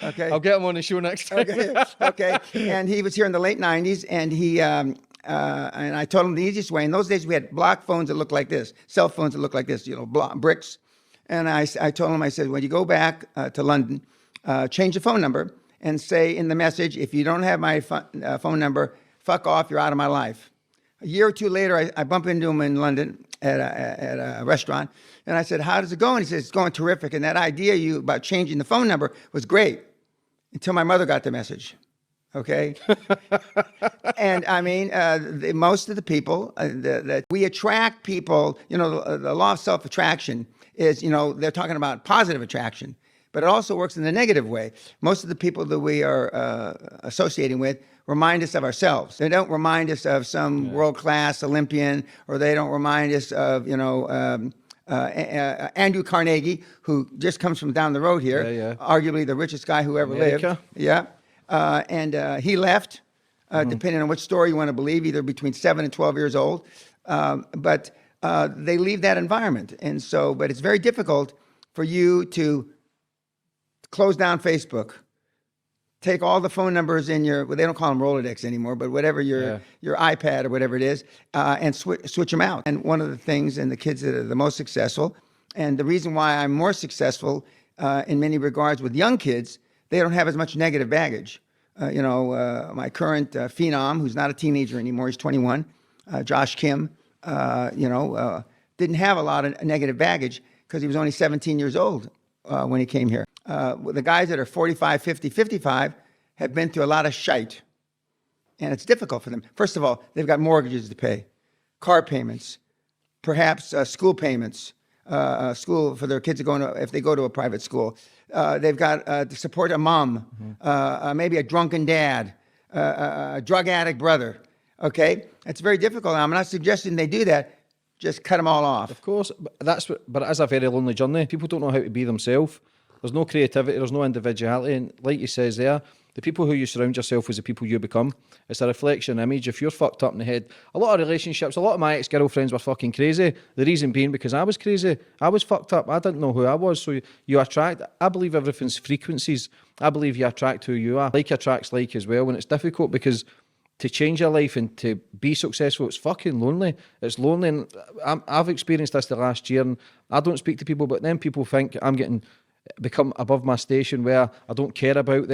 Okay. I'll get him on the show next time. Okay. And he was here in the late 90s, and and I told him the easiest way. In those days, we had block phones that looked like this, cell phones that looked like this, bricks. And I told him, I said, when you go back to London, change the phone number and say in the message, if you don't have my phone number, fuck off, you're out of my life. A year or two later, I bump into him in London at a restaurant, and I said, how does it go? And he says, it's going terrific. And that idea about changing the phone number was great until my mother got the message. Okay. And I mean, most of the people that we attract people, the law of self-attraction is, they're talking about positive attraction, but it also works in the negative way. Most of the people that we are associating with remind us of ourselves. They don't remind us of some world-class Olympian, or they don't remind us of, Andrew Carnegie, who just comes from down the road here, arguably the richest guy who ever lived. Yeah. And he left, depending on which story you want to believe, either between 7 and 12 years old. But they leave that environment. And so, but it's very difficult for you to close down Facebook, take all the phone numbers in well, they don't call them Rolodex anymore, but whatever your iPad or whatever it is, and switch them out. And one of the things, and the kids that are the most successful, and the reason why I'm more successful in many regards with young kids, they don't have as much negative baggage. My current phenom, who's not a teenager anymore, he's 21, Josh Kim, didn't have a lot of negative baggage because he was only 17 years old when he came here. The guys that are 45, 50, 55 have been through a lot of shite, and it's difficult for them. First of all, they've got mortgages to pay, car payments, perhaps school payments, school for their kids if they go to a private school. They've got to support a mom, maybe a drunken dad, a drug addict brother. Okay, it's very difficult. I'm not suggesting they do that. Just cut them all off. Of course, but it is a very lonely journey. People don't know how to be themselves. There's no creativity. There's no individuality. And like you says there, the people who you surround yourself with, the people you become. It's a reflection image. If you're fucked up in the head, a lot of relationships, a lot of my ex-girlfriends were fucking crazy. The reason being because I was crazy. I was fucked up. I didn't know who I was. So you attract, I believe everything's frequencies. I believe you attract who you are. Like attracts like as well. And it's difficult because to change your life and to be successful, it's fucking lonely. It's lonely. And I've experienced this the last year, and I don't speak to people, but then people think I'm become above my station where I don't care about them.